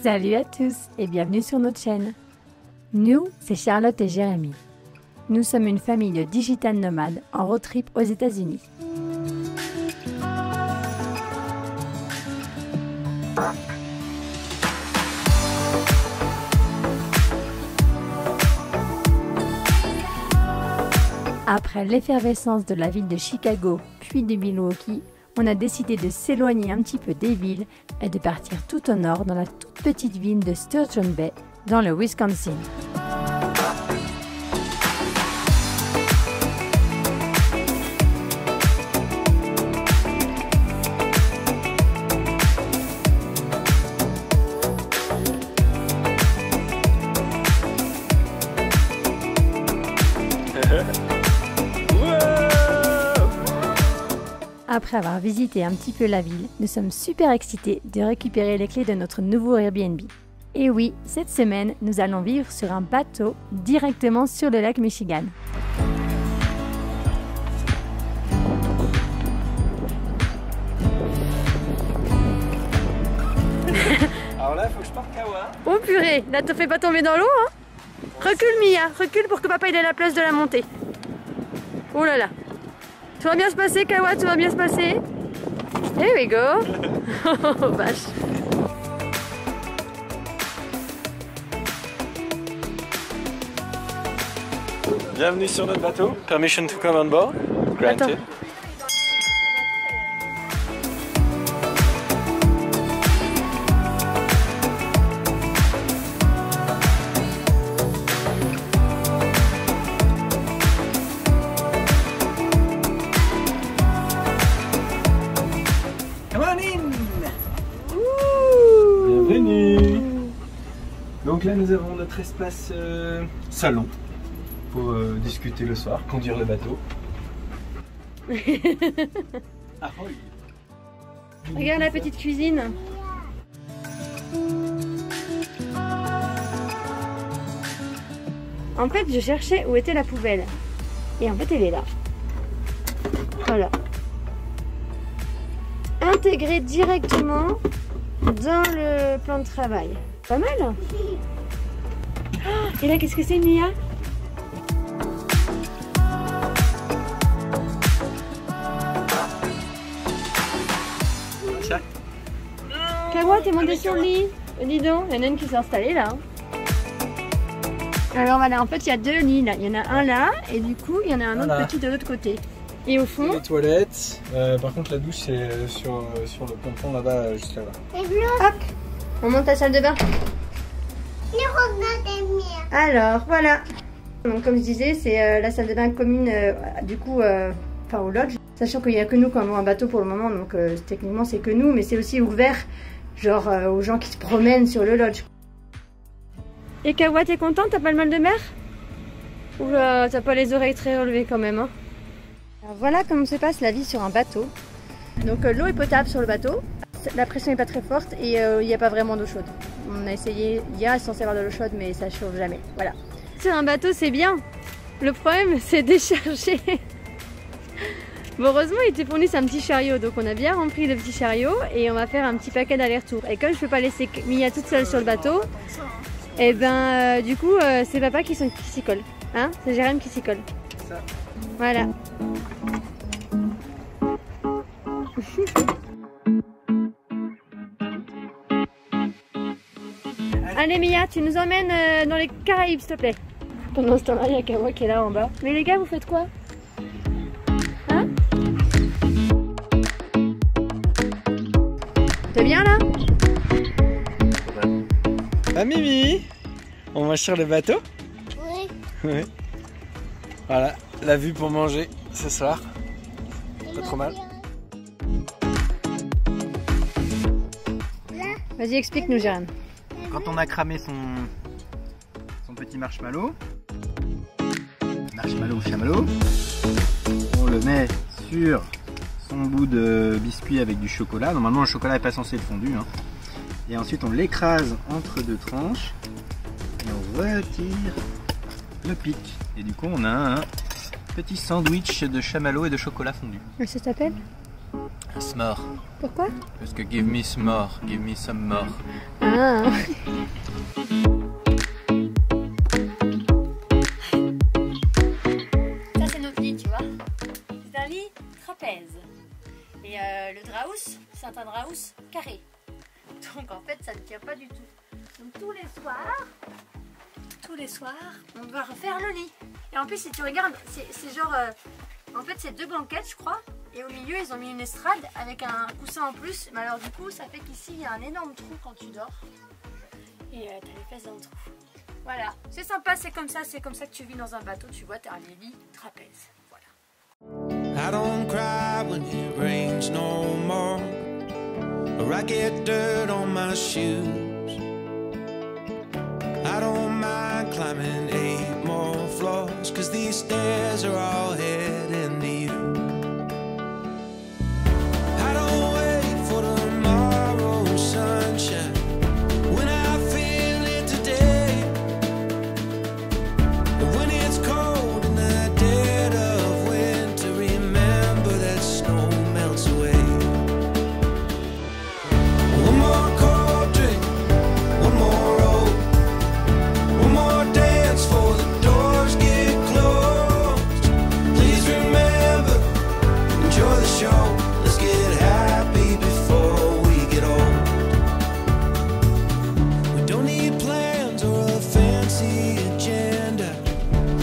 Salut à tous et bienvenue sur notre chaîne. Nous, c'est Charlotte et Jérémy. Nous sommes une famille de digital nomades en road trip aux États-Unis. Après l'effervescence de la ville de Chicago puis de Milwaukee, on a décidé de s'éloigner un petit peu des villes et de partir tout au nord dans la toute petite ville de Sturgeon Bay, dans le Wisconsin. Après avoir visité un petit peu la ville, nous sommes super excités de récupérer les clés de notre nouveau Airbnb. Et oui, cette semaine, nous allons vivre sur un bateau directement sur le lac Michigan. Alors là, il faut que je parte Kawa. Oh purée, là te fais pas tomber dans l'eau hein. Recule Mia, recule pour que papa ait la place de la montée. Oh là là. Tout va bien se passer, Kawa, tout va bien se passer. Here we go. Oh, vache. Bienvenue sur notre bateau. Permission to come on board. Granted. Attends. Bienvenue. Donc là nous avons notre espace salon pour discuter le soir, conduire le bateau. Ahoy. Regarde la petite cuisine. En fait, je cherchais où était la poubelle. Et en fait, elle est là. Voilà. Intégrée directement dans le plan de travail. Pas mal. Oh, et là, qu'est-ce que c'est, Mia? Kawa, t'es montée sur le lit. Dis donc, il y en a une qui s'est installée là. Alors voilà, en fait, il y a deux lits là. Il y en a un là, et du coup, il y en a un autre Voilà. petit de l'autre côté. Et au fond, Les toilettes. Par contre, la douche c'est sur le pompon là-bas, juste là-bas. hop, on monte à la salle de bain. Alors voilà. Donc comme je disais, c'est la salle de bain commune du coup, enfin au lodge. Sachant qu'il n'y a que nous qui avons un bateau pour le moment, donc techniquement c'est que nous, mais c'est aussi ouvert, genre aux gens qui se promènent sur le lodge. Et Kawa, t'es contente? T'as pas le mal de mer? Ou t'as pas les oreilles très relevées quand même hein? Alors voilà comment se passe la vie sur un bateau. Donc l'eau est potable sur le bateau, la pression n'est pas très forte et il n'y a pas vraiment d'eau chaude. On a essayé, il y a censé avoir de l'eau chaude mais ça chauffe jamais. Voilà. Sur un bateau c'est bien. Le problème c'est décharger. Bon, heureusement ils te fournissent un petit chariot, donc on a bien rempli le petit chariot et on va faire un petit paquet d'aller-retour. Et comme je peux pas laisser Mia toute seule sur le bateau, et ben du coup c'est papa qui s'y colle. Hein, c'est Jérém qui s'y colle. Voilà. Allez Mia, tu nous emmènes dans les Caraïbes s'il te plaît. Pendant ce temps-là, il y a Kawa qui est là en bas. Mais les gars, vous faites quoi? Hein? T'es bien là? Ah Mimi, on va sur le bateau? Oui. Oui. Voilà, la vue pour manger ce soir. Pas trop mal. Vas-y, explique-nous Jérém. Quand on a cramé son petit marshmallow, chamallow, on le met sur son bout de biscuit avec du chocolat. Normalement le chocolat n'est pas censé être fondu. Hein. Et ensuite on l'écrase entre deux tranches et on retire le pic. Et du coup on a un petit sandwich de chamallow et de chocolat fondu. Et ça s'appelle? Un s'more. Pourquoi? Parce que give me s'more, give me some more. Ah. Ça c'est notre lit, tu vois. C'est un lit trapèze. Et le draus, c'est un draus carré. Donc en fait ça ne tient pas du tout. Donc tous les soirs, on doit refaire le lit. Et en plus si tu regardes, c'est genre... en fait c'est 2 banquettes je crois. Et au milieu ils ont mis une estrade avec un coussin en plus. Mais alors du coup ça fait qu'ici il y a un énorme trou quand tu dors. Et t'as les fesses dans le trou. Voilà, c'est sympa, c'est comme ça que tu vis dans un bateau, tu vois, t'as un lit trapèze. Voilà. I don't cry when it rains no more, or I get dirt on my shoes. I don't mind climbing 8 more floors, 'cause these stairs are all heading to you. I don't wait for tomorrow's sunshine when I feel it today, and when it's cold in the dead of winter, remember that snow melts away. One more cold drink, one more road, one more dance for the doors get closed. Please remember, enjoy the show. Let's get happy before we get old. We don't need plans or a fancy agenda.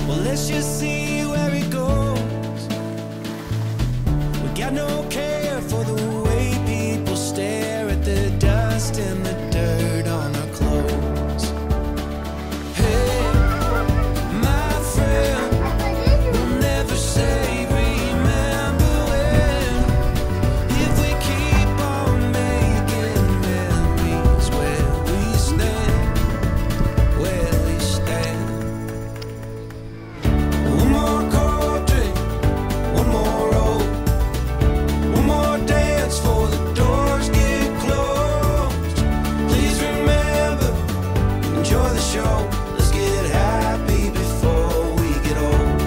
Well, let's just see where it goes. We got no care for the way people stare at the dust and the dirt on our clothes. Hey, my friend, we'll never say remember when, if we keep on making memories where we stand. One more cold drink, one more road, one more dance for the doors get closed. Please remember, enjoy the show. Let's get happy before we get old.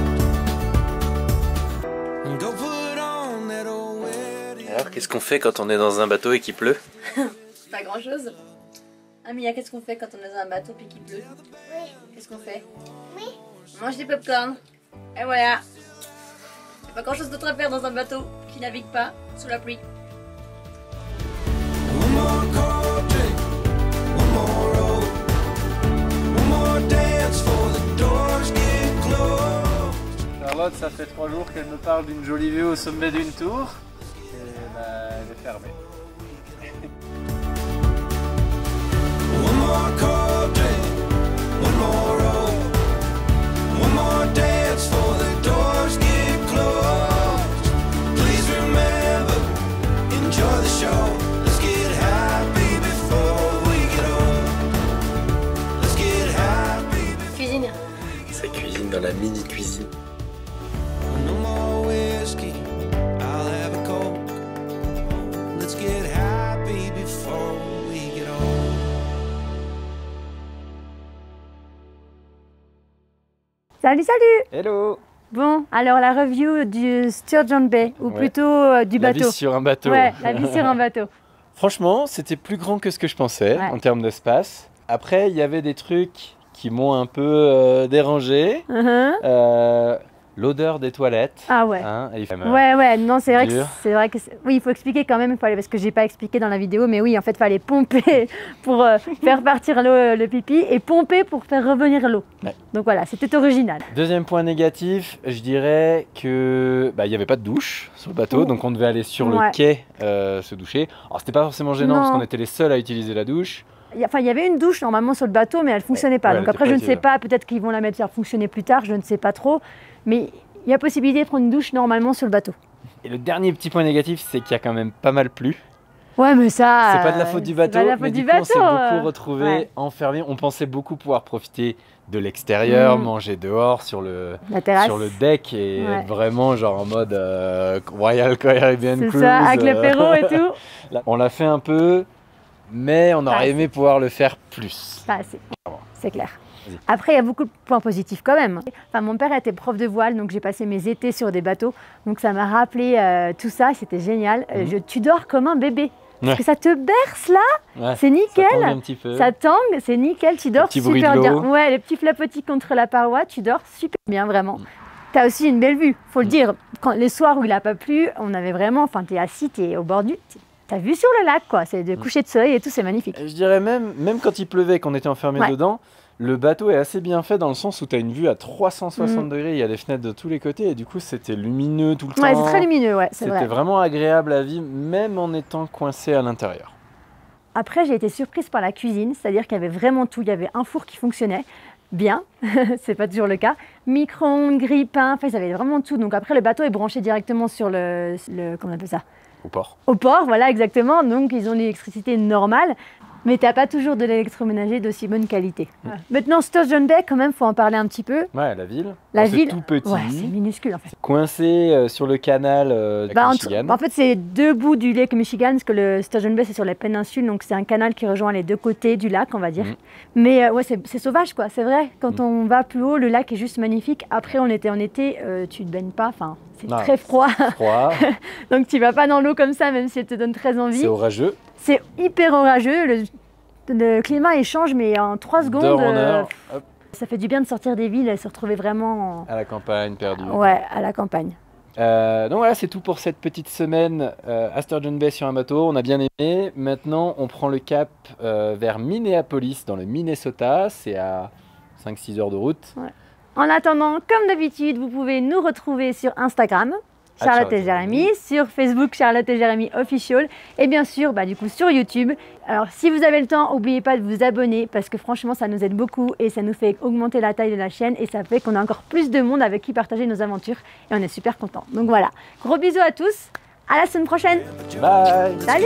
And go put on that old wedding. Alors, qu'est-ce qu'on fait quand on est dans un bateau et qu'il pleut? Pas grand chose. Ah Mia, qu'est-ce qu'on fait quand on est dans un bateau puis qu'il pleut? Oui. Qu'est-ce qu'on fait? Oui. On mange des popcorn. Et voilà. Il n'y a pas grand chose d'autre à faire dans un bateau qui navigue pas sous la pluie. One more cold drink, one more road, one more dance for the doors get closed. Charlotte, ça fait 3 jours qu'elle me parle d'une jolie vue au sommet d'une tour. Et bah, elle est fermée. One more cold drink, one more road, one more dance for the doors get closed. Please remember, enjoy the show. Let's get happy before we get old. Let's get happy before. Cuisine. Ça cuisine dans la mini cuisine. No more whiskey, I'll have a coke. Let's get happy before we get old. Salut, salut. Hello. Bon, alors la review du Sturgeon Bay, ou Ouais. plutôt du La bateau. vie sur un bateau. Ouais, la vie sur un bateau. Franchement, c'était plus grand que ce que je pensais Ouais. en termes d'espace. Après, il y avait des trucs qui m'ont un peu dérangé. L'odeur des toilettes. Ah ouais. Hein, et il fait, Ouais, non, c'est vrai dur. que oui, il faut expliquer quand même, parce que j'ai pas expliqué dans la vidéo, mais oui, en fait, il fallait pomper pour faire partir le pipi et pomper pour faire revenir l'eau. Ouais. Donc voilà, c'était original. Deuxième point négatif, je dirais que il y avait pas de douche sur le bateau, Oh. donc on devait aller sur Ouais. le quai se doucher. Alors c'était pas forcément gênant Non. parce qu'on était les seuls à utiliser la douche. Il y avait une douche normalement sur le bateau, mais elle fonctionnait pas. Ouais, Donc elle après, était je pas ne sais utile. pas, peut-être qu'ils vont la mettre faire fonctionner plus tard, je ne sais pas trop. Mais il y a possibilité de prendre une douche normalement sur le bateau. Et le dernier petit point négatif, c'est qu'il y a quand même pas mal plu. Ouais, mais ça. C'est pas de la faute du bateau, c'est pas de la mais faute du du coup on s'est bateau, beaucoup retrouvés ouais. enfermés. On pensait beaucoup pouvoir profiter de l'extérieur, Mm. manger dehors sur le La terrasse. deck et Ouais. être vraiment genre en mode Royal Caribbean C'est Cruise. ça, avec l'apéro et tout. Là, on l'a fait un peu, mais on Pas aurait assez. aimé pouvoir le faire plus. Pas assez. C'est clair. Après, il y a beaucoup de points positifs quand même. Enfin, mon père était prof de voile, donc j'ai passé mes étés sur des bateaux. Donc ça m'a rappelé tout ça, c'était génial. Tu dors comme un bébé. Parce que ça te berce là, Ouais, c'est nickel. Ça tangue un petit peu. Ça tangue, c'est nickel, tu dors petit bruit de super l'eau. bien. Ouais, les petits flapotis contre la paroi, tu dors super bien, vraiment. T'as aussi une belle vue, faut le dire. Quand, les soirs où il n'a pas plu, on avait vraiment, enfin t'es assis, t'es au bord du... T'as vu sur le lac quoi, c'est de coucher de soleil et tout, c'est magnifique. Et je dirais même quand il pleuvait, qu'on était enfermé dedans, le bateau est assez bien fait dans le sens où tu as une vue à 360 degrés, il y a des fenêtres de tous les côtés et du coup c'était lumineux tout le temps. Ouais, c'est très lumineux, ouais, c'est vrai. C'était vraiment agréable à vivre, même en étant coincé à l'intérieur. Après, j'ai été surprise par la cuisine, c'est-à-dire qu'il y avait vraiment tout. Il y avait un four qui fonctionnait bien, c'est pas toujours le cas. Micro-ondes, grille-pain, enfin, ils avaient vraiment tout. Donc après, le bateau est branché directement sur le comment on appelle ça? Au port. Au port, voilà, exactement. Donc ils ont l'électricité normale. Mais t'as pas toujours de l'électroménager d'aussi bonne qualité. Maintenant, Sturgeon Bay, quand même, faut en parler un petit peu. Ouais, la ville. La C'est ville, tout petit. ouais, c'est minuscule en fait. Coincé sur le canal Michigan. En fait, c'est deux bouts du lac Michigan, parce que le Sturgeon Bay, c'est sur la péninsule, donc c'est un canal qui rejoint les deux côtés du lac, on va dire. Mais ouais, c'est sauvage, quoi, c'est vrai. Quand on va plus haut, le lac est juste magnifique. Après, on était en été, tu te baignes pas, enfin, c'est très froid. Donc tu vas pas dans l'eau comme ça, même si elle te donne très envie. C'est orageux. C'est hyper orageux. Le climat il change, mais en 3 secondes. D'heure en heure. Ça fait du bien de sortir des villes et se retrouver vraiment à la campagne, perdu. Ouais, à la campagne. Donc voilà, c'est tout pour cette petite semaine à Sturgeon Bay sur un bateau. On a bien aimé. Maintenant, on prend le cap vers Minneapolis, dans le Minnesota. C'est à 5-6 heures de route. Ouais. En attendant, comme d'habitude, vous pouvez nous retrouver sur Instagram, Charlotte et Jérémy, sur Facebook Charlotte et Jérémy Official et bien sûr du coup sur YouTube. Alors si vous avez le temps, n'oubliez pas de vous abonner parce que franchement ça nous aide beaucoup et ça nous fait augmenter la taille de la chaîne et ça fait qu'on a encore plus de monde avec qui partager nos aventures et on est super contents. Donc voilà, gros bisous à tous, à la semaine prochaine. Bye. Salut.